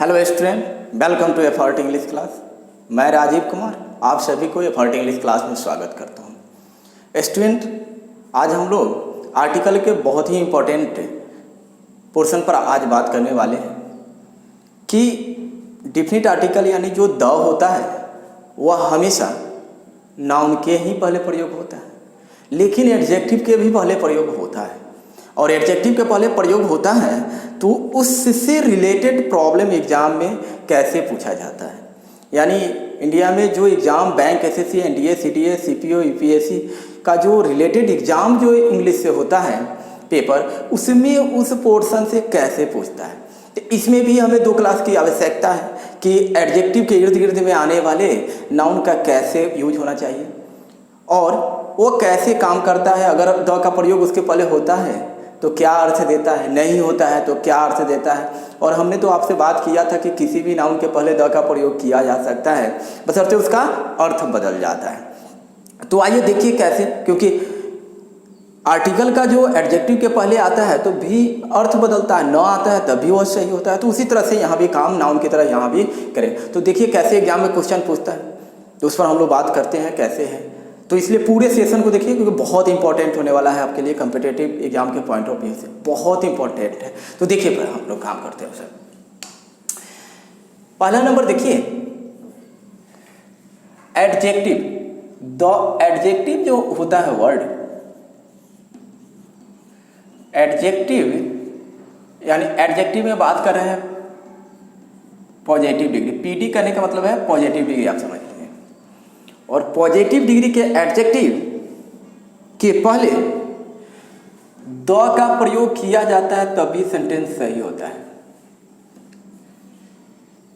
Hello student, welcome to effort English class. मैं राजीव कुमार आप सभी को एफर्ट इंग्लिश क्लास में स्वागत करता हूं। स्टूडेंट, आज हम लोग आर्टिकल के बहुत ही इम्पोर्टेंट पोर्शन पर आज बात करने वाले हैं कि डिफिनिट आर्टिकल यानी जो द होता है वह हमेशा नाउन के ही पहले प्रयोग होता है, लेकिन एडजेक्टिव के भी पहले प्रयोग होता है। और एडजेक्टिव के पहले प्रयोग होता है तो उससे रिलेटेड प्रॉब्लम एग्जाम में कैसे पूछा जाता है। यानी इंडिया में जो exam bank SSC, NDA, CDA, CPO, UPSC का जो रिलेटेड एग्ज़ाम जो इंग्लिश से होता है पेपर, उसमें उस पोर्शन से कैसे पूछता है। तो इसमें भी हमें 2 क्लास की आवश्यकता है कि एडजेक्टिव के इर्द गिर्द में आने वाले नाउन का कैसे यूज होना चाहिए और वो कैसे काम करता है। अगर द का प्रयोग उसके पहले होता है तो क्या अर्थ देता है, नहीं होता है तो क्या अर्थ देता है। और हमने तो आपसे बात किया था कि किसी भी नाउन के पहले द का प्रयोग किया जा सकता है, बशर्ते उसका अर्थ बदल जाता है। तो आइए देखिए कैसे, क्योंकि आर्टिकल का जो एडजेक्टिव के पहले आता है तो भी अर्थ बदलता है, न आता है तब भी वह सही होता है। तो उसी तरह से यहाँ भी काम नाउन की तरह यहाँ भी करें। तो देखिए कैसे एग्जाम में क्वेश्चन पूछता है, तो उस पर हम लोग बात करते हैं कैसे है। तो इसलिए पूरे सेशन को देखिए क्योंकि बहुत इंपॉर्टेंट होने वाला है आपके लिए, कम्पिटिटिव एग्जाम के पॉइंट ऑफ व्यू से बहुत इंपॉर्टेंट है। तो देखिए पर हम लोग काम करते हैं सर। पहला नंबर देखिए एडजेक्टिव। द एडजेक्टिव जो होता है वर्ड, एडजेक्टिव यानी एडजेक्टिव में बात कर रहे हैं पॉजिटिव डिग्री। पीडी करने का मतलब है पॉजिटिव डिग्री, आप समझ लीजिए। और पॉजिटिव डिग्री के एडजेक्टिव के पहले द का प्रयोग किया जाता है तभी सेंटेंस सही होता है।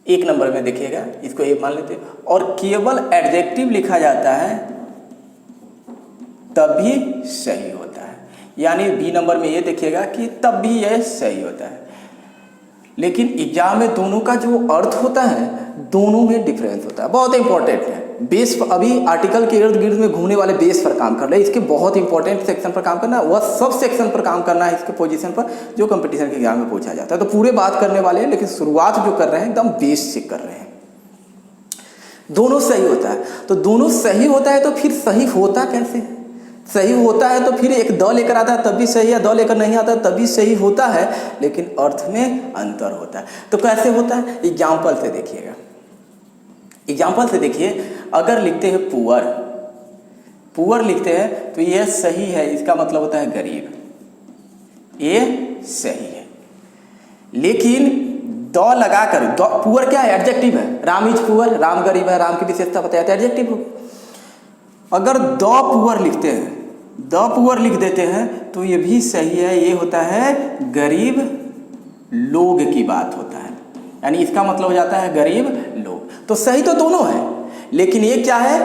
1 नंबर में देखिएगा, इसको ये मान लेते हैं। और केवल एडजेक्टिव लिखा जाता है तभी सही होता है, यानी बी नंबर में ये देखिएगा कि तब भी यह सही होता है। लेकिन एग्जाम में दोनों का जो अर्थ होता है दोनों में डिफरेंस होता है, बहुत इंपॉर्टेंट है। बेस पर अभी आर्टिकल के इर्द गिर्द में घूमने वाले बेस पर काम कर रहे हैं, इसके बहुत इंपॉर्टेंट सेक्शन पर काम करना है, वह सब सेक्शन पर काम करना है, इसके पोजीशन पर जो कंपटीशन के एग्जाम में पूछा जाता है। तो पूरे बात करने वाले हैं, लेकिन शुरुआत जो कर रहे हैं एकदम बेस से कर रहे हैं। दोनों सही होता है, तो दोनों सही होता है तो फिर सही होता कैसे? सही होता है तो फिर एक द लेकर आता है तब भी सही है, द लेकर नहीं आता है तब भी सही होता है, लेकिन अर्थ में अंतर होता है। तो कैसे होता है, एग्जाम्पल से देखिएगा। एग्जाम्पल से देखिए, अगर लिखते हैं पुअर, पुअर लिखते हैं तो यह सही है, इसका मतलब होता है गरीब, ये सही है। लेकिन द लगाकर, पुअर क्या है? एडजेक्टिव है। राम इज पुअर, राम गरीब है, राम की विशेषता बताया है, एडजेक्टिव। अगर द पुअर लिखते हैं, द पुअर लिख देते हैं तो ये भी सही है, ये होता है गरीब लोग की बात होता है, यानी इसका मतलब हो जाता है गरीब लोग। तो सही तो दोनों है, लेकिन ये क्या है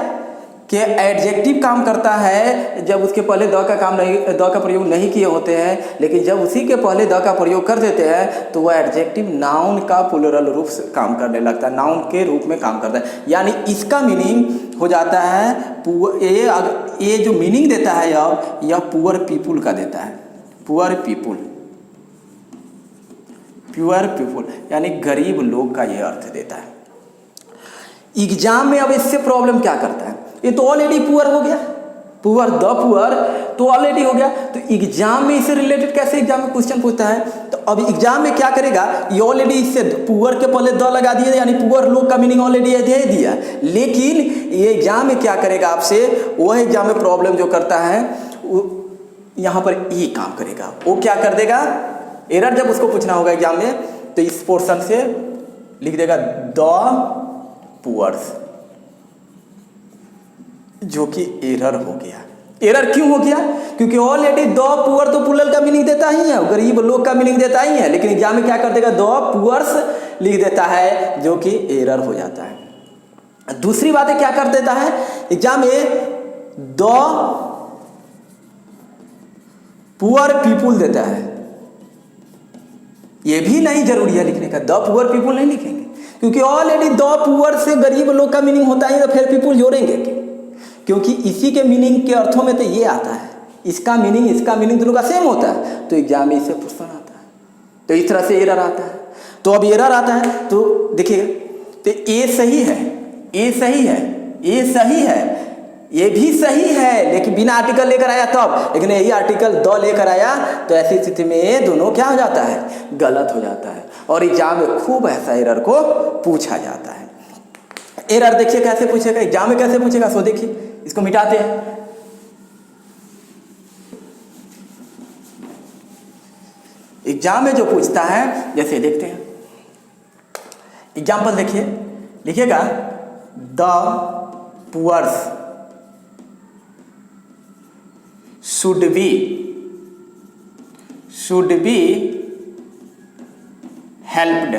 कि एडजेक्टिव काम करता है जब उसके पहले द का काम नहीं, द का प्रयोग नहीं किए होते हैं, लेकिन जब उसी के पहले द का प्रयोग कर देते हैं तो वह एडजेक्टिव नाउन का प्लूरल रूप से काम करने लगता है, नाउन के रूप में काम करता है। यानी इसका मीनिंग हो जाता है ये जो मीनिंग देता है यह पुअर पीपुल का देता है, पुअर पीपुल, प्योर पीपुल यानी गरीब लोग का यह अर्थ देता है। एग्जाम में अब इससे प्रॉब्लम क्या करता है, ये तो ऑलरेडी पुअर हो गया, पुअर द पुअर तो ऑलरेडी हो गया। तो एग्जाम में इससे रिलेटेड कैसे एग्जाम में क्वेश्चन पूछता है, तो अब एग्जाम में क्या करेगा, ये ऑलरेडी इससे पुअर के पहले द लगा दिया, यानी पुअर लोग का मीनिंग ऑलरेडी दे दिया। लेकिन ये एग्जाम में क्या करेगा आपसे, वह एग्जाम में प्रॉब्लम जो करता है यहाँ पर ये काम करेगा, वो क्या कर देगा, एरर जब उसको पूछना होगा एग्जाम में तो इस पोर्शन से लिख देगा द पुअर्स, जो कि एरर हो गया। एरर क्यों हो गया, क्योंकि ऑलरेडी द पुअर तो प्लूरल का मीनिंग देता ही है, गरीब लोग का मीनिंग देता ही है, लेकिन एग्जाम में क्या कर देगा, द पुअर्स लिख देता है, जो कि एरर हो जाता है। दूसरी बात है क्या कर देता है एग्जाम में, द पुअर पीपुल देता है, ये भी नहीं जरूरी है लिखने का, द पुअर पीपुल नहीं लिखेंगे क्योंकि ऑलरेडी द पुअर से गरीब लोग का मीनिंग होता है, तो फिर पीपुल जोड़ेंगे क्योंकि इसी के मीनिंग के अर्थों में तो ये आता है, इसका मीनिंग दोनों का सेम होता है, तो एग्जाम में इससे प्रश्न आता है। तो इस तरह से एरर आता है। तो अब एरर आता है तो देखिएगा, तो ए सही है, ए सही है, ए सही है, ये भी सही है, लेकिन बिना आर्टिकल लेकर आया तब, लेकिन यही आर्टिकल द लेकर आया तो ऐसी स्थिति में दोनों क्या हो जाता है, गलत हो जाता है। और एग्जाम में खूब ऐसा एरर को पूछा जाता है। एरर देखिए कैसे पूछेगा, एग्जाम में कैसे पूछेगा, सो देखिए इसको मिटाते हैं। एग्जाम में जो पूछता है, जैसे देखते हैं एग्जाम्पल, देखिए लिखिएगा the poors should be helped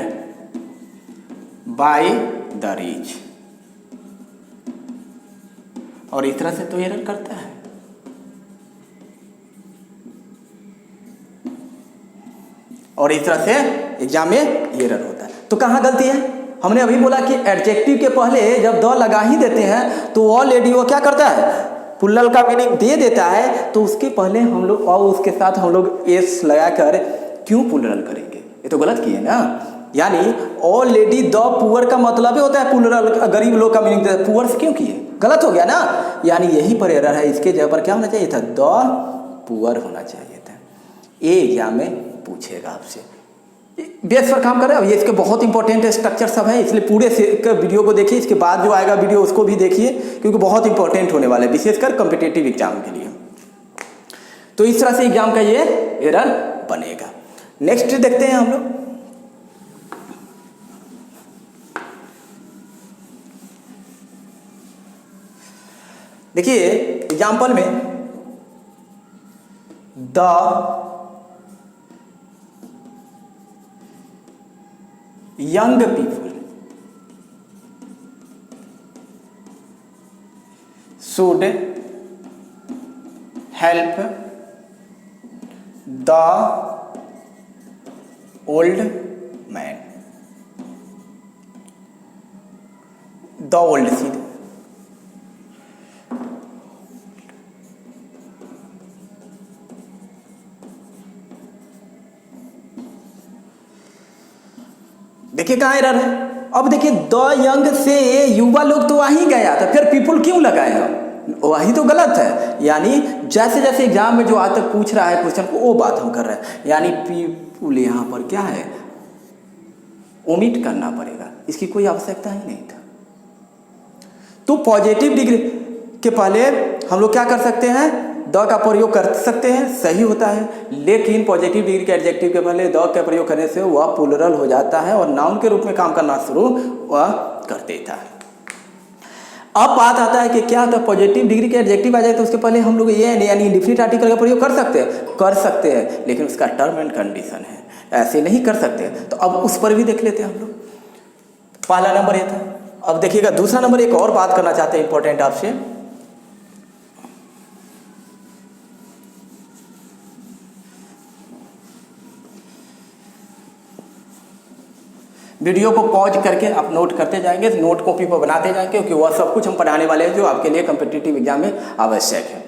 by the rich। और इस तरह से तो एरर करता है। और इस तरह से एग्जाम में एरर होता है। तो कहाँ गलती है? हमने अभी बोला कि एडजेक्टिव के पहले जब द लगा ही देते हैं तो ऑलरेडी वो क्या करता है, प्लूरल का मीनिंग दे देता है, तो उसके पहले हम लोग और उसके साथ हम लोग एस लगाकर क्यों प्लूरल करेंगे? ये तो गलत किए ना। यानी ऑलरेडी द पुअर का मतलब ही होता है प्लूरल, गरीब लोग का मीनिंग देता है, पुअर से क्यों किए? गलत हो गया ना। यानी यही पर एरर है। इसके जगह पर क्या होना चाहिए था, द पुअर होना चाहिए था। ये एग्जाम में पूछेगा आपसे। बेस पर काम करें। अब ये इसके बहुत इंपॉर्टेंट स्ट्रक्चर सब है, इसलिए पूरे वीडियो को देखिए। इसके बाद जो आएगा वीडियो उसको भी देखिए, क्योंकि बहुत इंपॉर्टेंट होने वाला है, विशेषकर कॉम्पिटिटिव एग्जाम के लिए। तो इस तरह से एग्जाम का ये एरर बनेगा। नेक्स्ट देखते हैं हम लोग। देखिए एग्जाम्पल में the young people should help the old man। the old सीधे देखिए कहाँ एरर है। अब देखिए द यंग से युवा लोग तो वहीं गया था, फिर पीपुल क्यों लगाए हम, वही तो गलत है। यानी जैसे जैसे एग्जाम में जो आज तक पूछ रहा है क्वेश्चन को, वो बात हम कर रहे हैं। यानी पीपुल यहाँ पर क्या है, ओमिट करना पड़ेगा, इसकी कोई आवश्यकता ही नहीं था। तो पॉजिटिव डिग्री के पहले हम लोग क्या कर सकते हैं, द का प्रयोग कर सकते हैं, सही होता है। लेकिन पॉजिटिव डिग्री के एडजेक्टिव के पहले द का प्रयोग करने से वह प्लूरल हो जाता है और नाउन के रूप में काम करना शुरू वह कर देता है। अब बात आता है कि क्या होता है, पॉजिटिव डिग्री के एडजेक्टिव आ जाए तो उसके पहले हम लोग ये यानी इंडेफिनिट आर्टिकल का प्रयोग कर सकते हैं, लेकिन उसका टर्म एंड कंडीशन है, ऐसे नहीं कर सकते। तो अब उस पर भी देख लेते हैं हम लोग। पहला नंबर ये था। अब देखिएगा दूसरा नंबर, एक और बात करना चाहते हैं इंपॉर्टेंट आपसे। वीडियो को पॉज करके आप नोट करते जाएंगे, नोट कॉपी पर बनाते जाएंगे, क्योंकि वह सब कुछ हम पढ़ाने वाले हैं जो आपके लिए कॉम्पिटिटिव एग्जाम में आवश्यक है।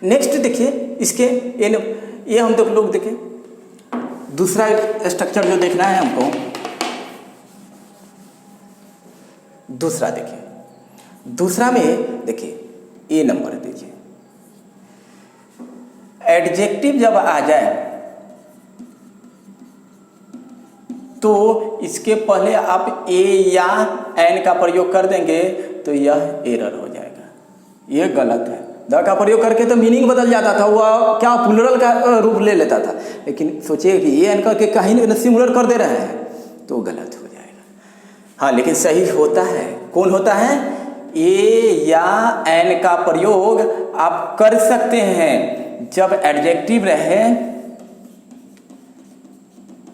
नेक्स्ट देखिए इसके ये हम तो लोग देखें, दूसरा स्ट्रक्चर जो देखना है हमको, दूसरा देखिए, दूसरा में देखिए ए नंबर दीजिए। एडजेक्टिव जब आ जाए तो इसके पहले आप ए या एन का प्रयोग कर देंगे तो यह एरर हो जाएगा, ये गलत है। द का प्रयोग करके तो मीनिंग बदल जाता था, वह क्या प्लूरल का रूप ले लेता था। लेकिन सोचिए कि ए एन करके कहीं सिंगुलर कर दे रहे हैं तो गलत हो जाएगा। हाँ, लेकिन सही होता है। कौन होता है? ए या एन का प्रयोग आप कर सकते हैं जब एडजेक्टिव रहे,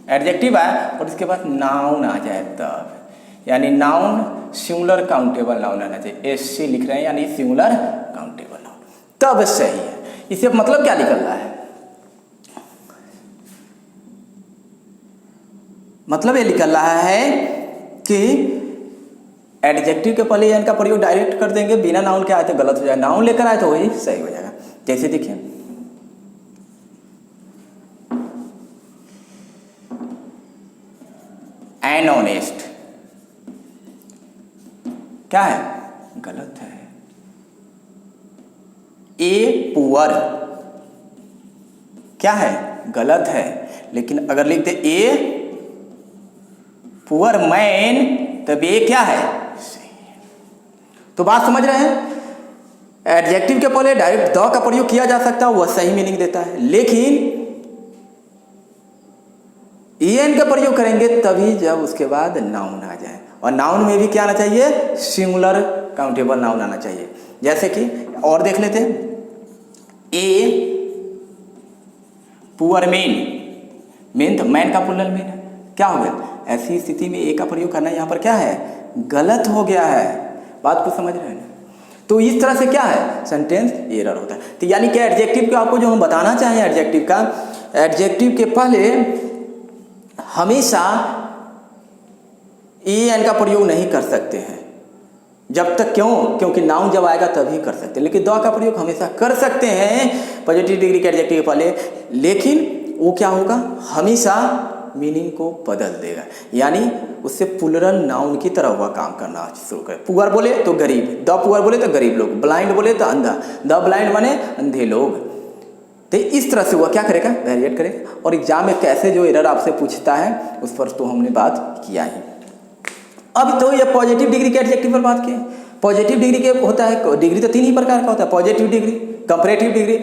एडजेक्टिव आए और इसके बाद नाउन आ जाए तब। यानी नाउन सिंगुलर काउंटेबल नाउन आना चाहिए। एससी लिख रहे हैं यानी सिंगुलर काउंटेबल नाउन, तब सही है। इससे मतलब क्या निकल रहा है? मतलब ये निकल रहा है कि एडजेक्टिव के पहले एन का प्रयोग डायरेक्ट कर देंगे, बिना नाउन के आए तो गलत हो जाएगा, नाउन लेकर आए तो वही सही हो जाएगा। जैसे देखिए मैन ऑनेस्ट, क्या है? गलत है। ए पुअर, क्या है? गलत है। लेकिन अगर लिखते ए पुअर मैन, तब ये क्या है? सही है। तो बात समझ रहे हैं? एडजेक्टिव के पहले डायरेक्ट द का प्रयोग किया जा सकता है, वह सही मीनिंग देता है, लेकिन एन का प्रयोग करेंगे तभी जब उसके बाद नाउन आ जाए, और नाउन में भी क्या आना चाहिए? सिंगुलर काउंटेबल नाउन आना चाहिए। जैसे कि और देख लेते हैं, ए पुअर मैन, मैन तो मैन का प्लूरल मैन है, क्या हो गया? ऐसी स्थिति में ए का प्रयोग करना यहाँ पर क्या है? गलत हो गया है। बात को समझ रहे हैं? तो इस तरह से क्या है? सेंटेंस एरर होता है। तो यानी कि एडजेक्टिव का आपको जो हम बताना चाहें, एडजेक्टिव का, एडजेक्टिव के पहले हमेशा ए एन का प्रयोग नहीं कर सकते हैं जब तक, क्यों? क्योंकि नाउन जब आएगा तभी कर सकते हैं, लेकिन द का प्रयोग हमेशा कर सकते हैं पॉजिटिव डिग्री के एडजेक्टिव के पहले, लेकिन वो क्या होगा? हमेशा मीनिंग को बदल देगा, यानी उससे प्लूरल नाउन की तरह हुआ काम करना शुरू करे। पुअर बोले तो गरीब, द पुअर बोले तो गरीब लोग, ब्लाइंड बोले तो अंधा, द ब्लाइंड माने अंधे लोग। तो इस तरह से हुआ क्या करेगा? वेरिएट करेगा। और एग्जाम में कैसे जो एरर आपसे पूछता है उस पर तो हमने बात किया ही। अब तो ये पॉजिटिव डिग्री के एडजेक्टिव पर बात की। पॉजिटिव डिग्री के होता है, डिग्री तो तीन ही प्रकार का होता है, पॉजिटिव डिग्री, कंपैरेटिव डिग्री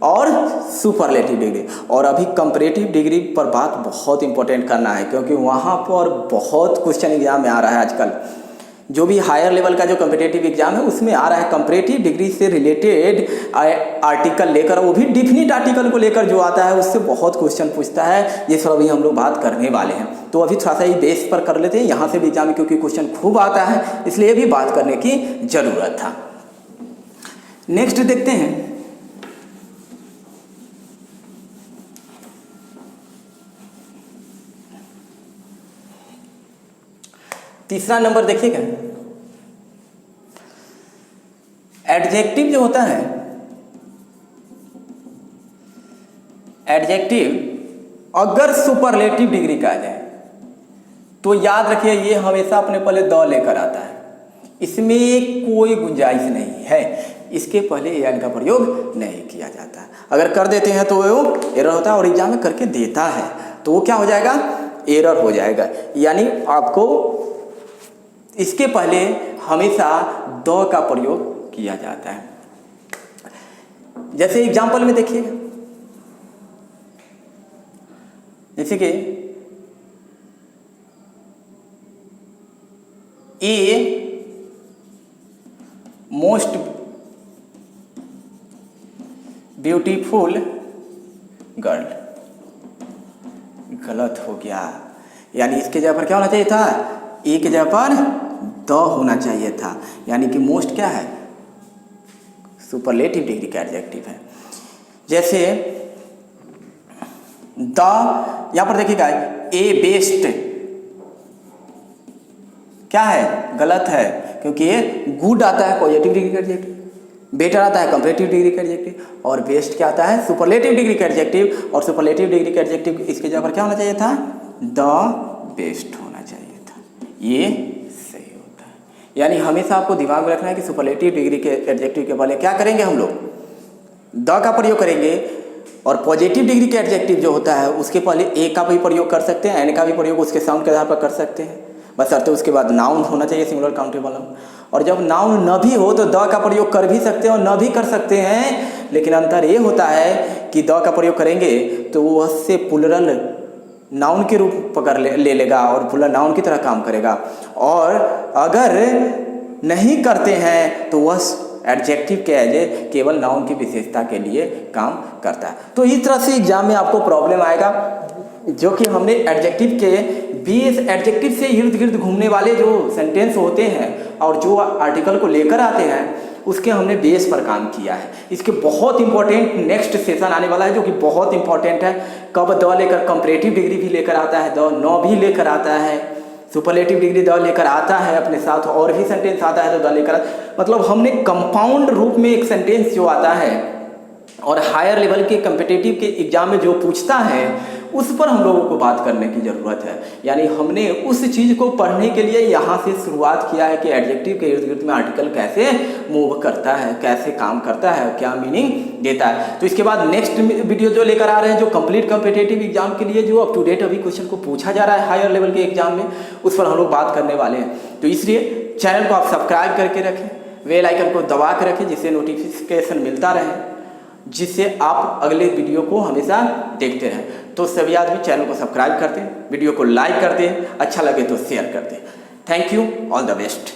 और सुपरलेटिव डिग्री। और अभी कंपैरेटिव डिग्री पर बात बहुत इंपॉर्टेंट करना है, क्योंकि वहाँ पर बहुत क्वेश्चन एग्जाम में आ रहा है आजकल। जो भी हायर लेवल का जो कॉम्पिटिटिव एग्जाम है उसमें आ रहा है कंपैरेटिव डिग्री से रिलेटेड आर्टिकल लेकर, वो भी डिफिनिट आर्टिकल को लेकर जो आता है उससे बहुत क्वेश्चन पूछता है, जिस पर अभी हम लोग बात करने वाले हैं। तो अभी थोड़ा सा ही बेस पर कर लेते हैं, यहाँ से भी एग्जाम में क्योंकि क्वेश्चन खूब आता है इसलिए भी बात करने की जरूरत था। नेक्स्ट देखते हैं, तीसरा नंबर देखिएगा, एडजेक्टिव जो होता है, एडजेक्टिव अगर सुपरलेटिव डिग्री का आ जाए तो याद रखिए ये हमेशा अपने पहले द लेकर आता है, इसमें कोई गुंजाइश नहीं है, इसके पहले एन का प्रयोग नहीं किया जाता है। अगर कर देते हैं तो वो एरर होता है, और एग्जाम में करके देता है तो वो क्या हो जाएगा? एरर हो जाएगा। यानी आपको इसके पहले हमेशा द का प्रयोग किया जाता है। जैसे एग्जाम्पल में देखिए, जैसे कि ए मोस्ट ब्यूटीफुल गर्ल, गलत हो गया। यानी इसके जगह पर क्या होना चाहिए था? ए के जगह पर द होना चाहिए था। यानी कि मोस्ट क्या है? सुपरलेटिव डिग्री का एडजेक्टिव है। जैसे द, यहां पर देखिएगा ए बेस्ट क्या है? गलत है, क्योंकि ये गुड आता है पॉजिटिव डिग्री का एडजेक्टिव, बेटर आता है कंपैरेटिव डिग्री का एडजेक्टिव, और बेस्ट क्या आता है? सुपरलेटिव डिग्री का एडजेक्टिव। और सुपरलेटिव डिग्री का एडजेक्टिव इसके जगह पर क्या होना चाहिए था? द बेस्ट होना चाहिए था। ये सही होता है। यानी हमेशा आपको दिमाग में रखना है कि सुपरलेटिव डिग्री के एडजेक्टिव के पहले क्या करेंगे? हम लोग द का प्रयोग करेंगे, और पॉजिटिव डिग्री के एडजेक्टिव जो होता है उसके पहले ए का भी प्रयोग कर सकते हैं, एन का भी प्रयोग उसके साउंड के आधार पर कर सकते हैं, बशर्ते उसके बाद नाउन होना चाहिए, सिंगुलर काउंटेबल नाउन। और जब नाउन न भी हो तो द का प्रयोग कर भी सकते हैं और न भी कर सकते हैं, लेकिन अंतर ये होता है कि द का प्रयोग करेंगे तो वो उससे प्लूरल नाउन के रूप पकड़ ले लेगा और प्लूरल नाउन की तरह काम करेगा, और अगर नहीं करते हैं तो वह एडजेक्टिव के एज केवल नाउन की विशेषता के लिए काम करता है। तो इस तरह से एग्जाम में आपको प्रॉब्लम आएगा, जो कि हमने एडजेक्टिव के 20 एडजेक्टिव से इर्द गिर्द घूमने वाले जो सेंटेंस होते हैं और जो आर्टिकल को लेकर आते हैं उसके हमने बेस पर काम किया है। इसके बहुत इंपॉर्टेंट नेक्स्ट सेशन आने वाला है जो कि बहुत इंपॉर्टेंट है। कब द लेकर कंपैरेटिव डिग्री भी लेकर आता है, द नौ भी लेकर आता है, सुपरलेटिव डिग्री द लेकर आता है अपने साथ, और भी सेंटेंस आता है तो द लेकर, मतलब हमने कंपाउंड रूप में एक सेंटेंस जो आता है और हायर लेवल के कॉम्पिटिटिव के एग्जाम में जो पूछता है उस पर हम लोगों को बात करने की ज़रूरत है। यानी हमने उस चीज़ को पढ़ने के लिए यहाँ से शुरुआत किया है कि एडजेक्टिव के इर्द गिर्द में आर्टिकल कैसे मूव करता है, कैसे काम करता है, क्या मीनिंग देता है। तो इसके बाद नेक्स्ट वीडियो जो लेकर आ रहे हैं, जो कंप्लीट कॉम्पिटिटिव एग्जाम के लिए जो अप टू डेट अभी क्वेश्चन को पूछा जा रहा है हायर लेवल के एग्जाम में, उस पर हम लोग बात करने वाले हैं। तो इसलिए चैनल को आप सब्सक्राइब करके रखें, बेल आइकन को दबा के रखें, जिससे नोटिफिकेशन मिलता रहे, जिससे आप अगले वीडियो को हमेशा देखते रहें। तो सभी आदमी चैनल को सब्सक्राइब करते हैं, वीडियो को लाइक करते हैं, अच्छा लगे तो शेयर करते हैं। Thank you, all the best.